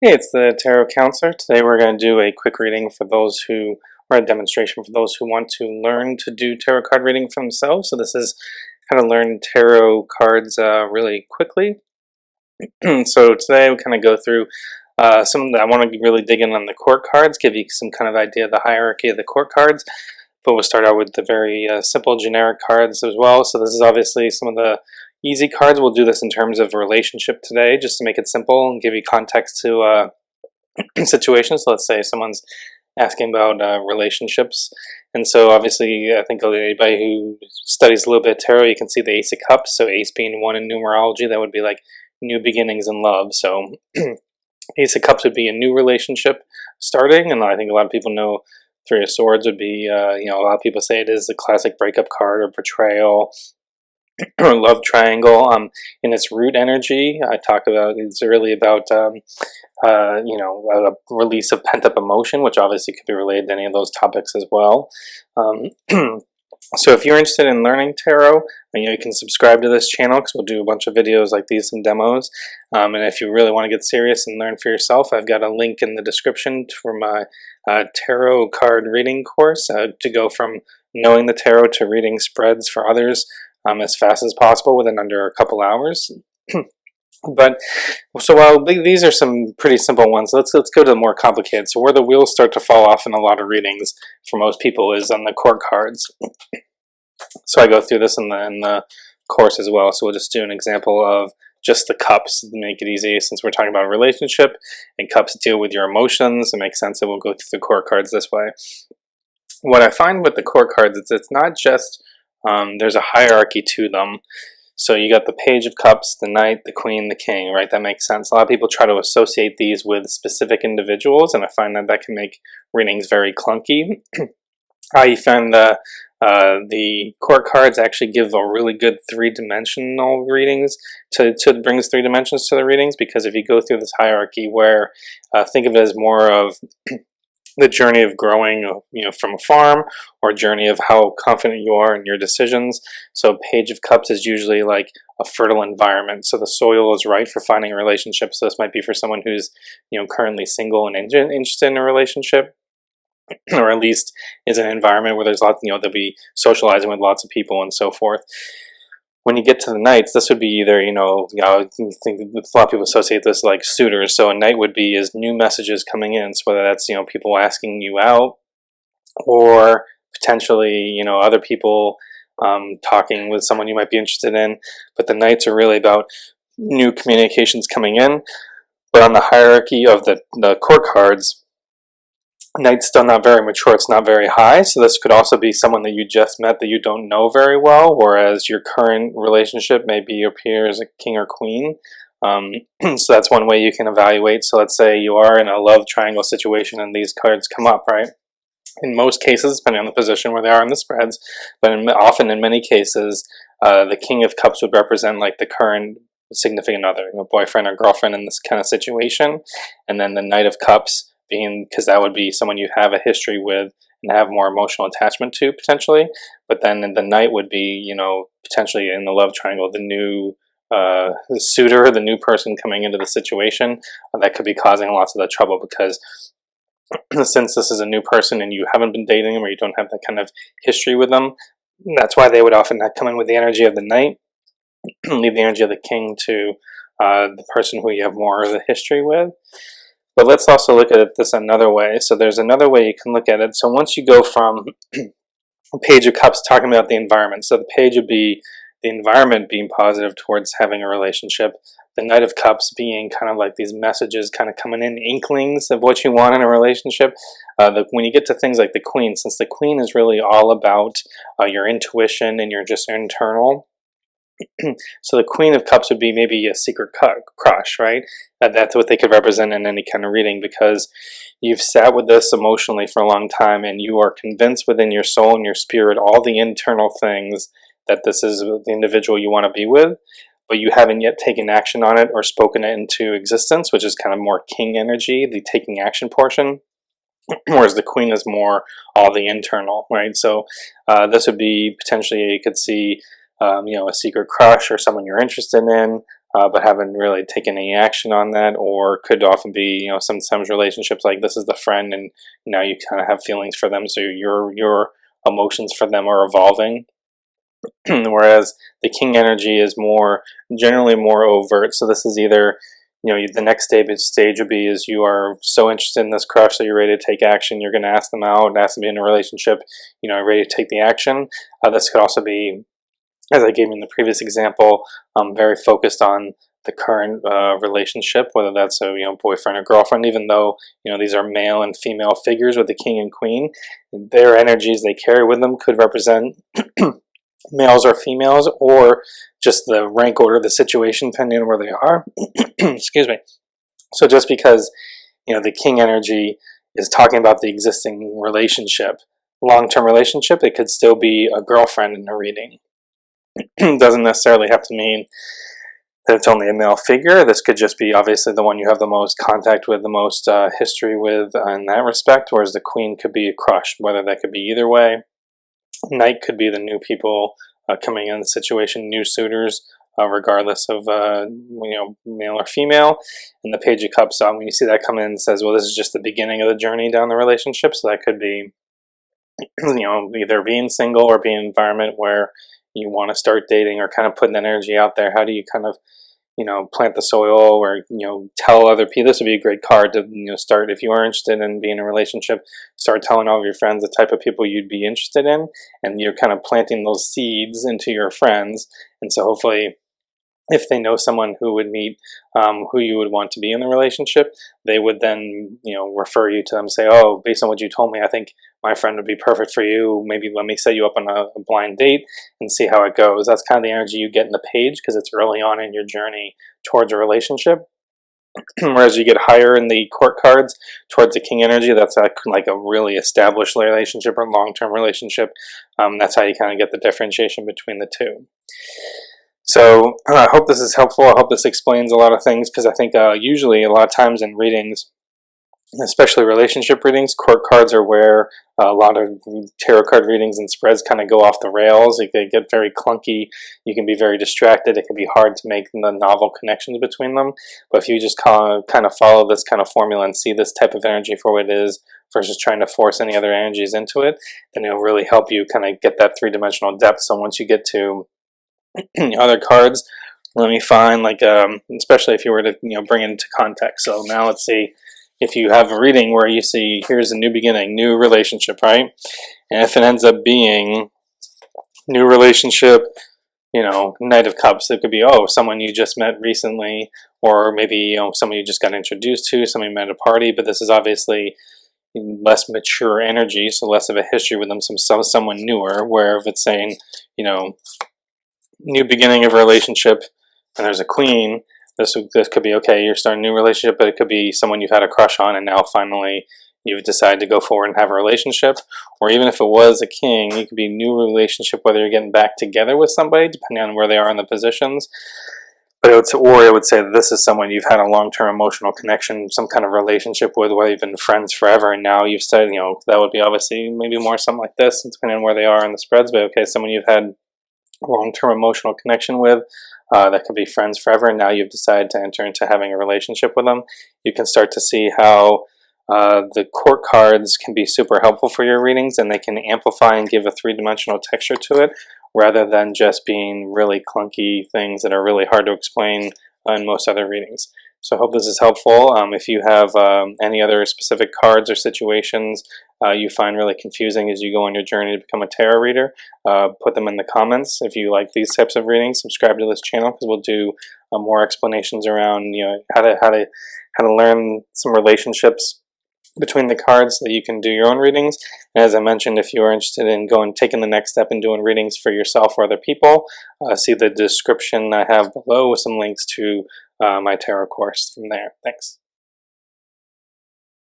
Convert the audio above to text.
Hey, it's the Tarot Counselor. Today we're going to do a quick reading for those who, or a demonstration for those who want to learn to do tarot card reading for themselves. So this is how to learn tarot cards really quickly. So today we kind of go through I want to really dig in on the court cards, give you some kind of idea of the hierarchy of the court cards. But we'll start out with the very simple generic cards as well. So this is obviously some of the easy cards. We'll do this in terms of relationship today, just to make it simple and give you context to situations. So let's say someone's asking about relationships. And so obviously, I think anybody who studies a little bit of tarot, you can see the Ace of Cups. So Ace being 1 in numerology, that would be like new beginnings in love. So Ace of Cups would be a new relationship starting. And I think a lot of people know Three of Swords would be, a lot of people say it is the classic breakup card or betrayal or love triangle. In its root energy, I talk about it's really about a release of pent-up emotion, which obviously could be related to any of those topics as well. So if you're interested in learning tarot, you can subscribe to this channel because we'll do a bunch of videos like these and demos. And if you really want to get serious and learn for yourself, I've got a link in the description for my tarot card reading course to go from knowing the tarot to reading spreads for others as fast as possible within under a couple hours. But so while these are some pretty simple ones, let's go to the more complicated. So where the wheels start to fall off in a lot of readings for most people is on the court cards. So I go through this in the course as well. So we'll just do an example of just the cups to make it easy, since we're talking about a relationship and cups deal with your emotions. It makes sense that we'll go through the court cards this way. What I find with the court cards is it's not just there's a hierarchy to them. So you got the Page of Cups, the Knight, the Queen, the King, right? That makes sense. A lot of people try to associate these with specific individuals, and I find that can make readings very clunky. I find the court cards actually give a really good three-dimensional readings brings 3 dimensions to the readings, because if you go through this hierarchy where think of it as more of the journey of growing, from a farm, or journey of how confident you are in your decisions. So Page of Cups is usually like a fertile environment. So the soil is right for finding a relationship. So this might be for someone who's, currently single and interested in a relationship, or at least is an environment where there's lots, they'll be socializing with lots of people and so forth. When you get to the Knights, this would be either, I think a lot of people associate this like suitors. So a Knight would be is new messages coming in. So whether that's, people asking you out, or potentially, other people talking with someone you might be interested in. But the Knights are really about new communications coming in. But on the hierarchy of the court cards, Knight's still not very mature, it's not very high, so this could also be someone that you just met that you don't know very well, whereas your current relationship maybe your peer is a king or queen. So that's one way you can evaluate. So let's say you are in a love triangle situation and these cards come up, right? In most cases, depending on the position where they are in the spreads, but often in many cases, the King of Cups would represent like the current significant other, boyfriend or girlfriend in this kind of situation, and then the Knight of Cups being, because that would be someone you have a history with and have more emotional attachment to potentially. But then the Knight would be, potentially in the love triangle, the new the suitor, the new person coming into the situation that could be causing lots of the trouble, because since this is a new person and you haven't been dating them, or you don't have that kind of history with them, that's why they would often come in with the energy of the Knight, leave the energy of the King to the person who you have more of the history with. But let's also look at this another way. So there's another way you can look at it. So once you go from Page of Cups talking about the environment, so the page would be the environment being positive towards having a relationship, the Knight of Cups being kind of like these messages kind of coming in, inklings of what you want in a relationship. When you get to things like the Queen, since the Queen is really all about your intuition and your just internal, so the Queen of Cups would be maybe a secret crush, right? That's what they could represent in any kind of reading, because you've sat with this emotionally for a long time and you are convinced within your soul and your spirit all the internal things that this is the individual you want to be with, but you haven't yet taken action on it or spoken it into existence, which is kind of more King energy, the taking action portion. Whereas the Queen is more all the internal, right? So this would be potentially, you could see a secret crush or someone you're interested in, but haven't really taken any action on that, or could often be, sometimes relationships like this is the friend, and now you kind of have feelings for them, so your emotions for them are evolving. Whereas the king energy is generally more overt. So this is either, the next stage would be is you are so interested in this crush that you're ready to take action. You're going to ask them out, ask them to be in a relationship, ready to take the action. This could also be, as I gave in the previous example, very focused on the current relationship, whether that's a boyfriend or girlfriend. Even though these are male and female figures with the king and queen, their energies they carry with them could represent males or females, or just the rank order of the situation, depending on where they are. Excuse me. So just because the king energy is talking about the existing relationship, long-term relationship, it could still be a girlfriend in a reading. Doesn't necessarily have to mean that it's only a male figure. This could just be obviously the one you have the most contact with, the most history with in that respect, whereas the queen could be a crush, whether that could be either way. Knight could be the new people coming in the situation, new suitors, regardless of male or female. And the Page of Cups, when you see that come in, says, well, this is just the beginning of the journey down the relationship. So that could be, either being single or being in an environment where you want to start dating or kind of putting that energy out there. How do you kind of plant the soil, or tell other people? This would be a great card to start if you are interested in being in a relationship. Start telling all of your friends the type of people you'd be interested in, and you're kind of planting those seeds into your friends. And so hopefully, if they know someone who would meet, who you would want to be in the relationship, they would then refer you to them. Say, oh, based on what you told me, I think my friend would be perfect for you. Maybe let me set you up on a blind date and see how it goes. That's kind of the energy you get in the page, because it's early on in your journey towards a relationship. Whereas you get higher in the court cards towards the king energy, that's like a really established relationship or long-term relationship. That's how you kind of get the differentiation between the two. So I hope this is helpful. I hope this explains a lot of things, because I think usually a lot of times in readings, especially relationship readings, court cards are where a lot of tarot card readings and spreads kind of go off the rails. They get very clunky. You can be very distracted. It can be hard to make the novel connections between them. But if you just kind of follow this kind of formula and see this type of energy for what it is, versus trying to force any other energies into it, then it'll really help you kind of get that three-dimensional depth. So once you get to other cards, let me find, especially if you were to bring it into context. So now let's see if you have a reading where you see here's a new beginning, new relationship, right? And if it ends up being new relationship, Knight of Cups, it could be someone you just met recently, or maybe someone you just got introduced to, someone you met at a party. But this is obviously less mature energy, so less of a history with them. Someone newer, where if it's saying new beginning of a relationship, and there's a queen, this could be, okay, you're starting a new relationship, but it could be someone you've had a crush on, and now finally you've decided to go forward and have a relationship. Or even if it was a king, it could be a new relationship, whether you're getting back together with somebody, depending on where they are in the positions. But it would say that this is someone you've had a long-term emotional connection, some kind of relationship with, where you've been friends forever, and now you've started, that would be obviously maybe more something like this, depending on where they are in the spreads. But okay, someone you've had long-term emotional connection with, that could be friends forever, and now you've decided to enter into having a relationship with them. You can start to see how the court cards can be super helpful for your readings, and they can amplify and give a three-dimensional texture to it, rather than just being really clunky things that are really hard to explain in most other readings. So I hope this is helpful. If you have any other specific cards or situations you find really confusing as you go on your journey to become a tarot reader, put them in the comments. If you like these types of readings, subscribe to this channel, because we'll do more explanations around how to learn some relationships between the cards, so that you can do your own readings. And as I mentioned, if you are interested in taking the next step and doing readings for yourself or other people, see the description I have below with some links to my tarot course from there. Thanks.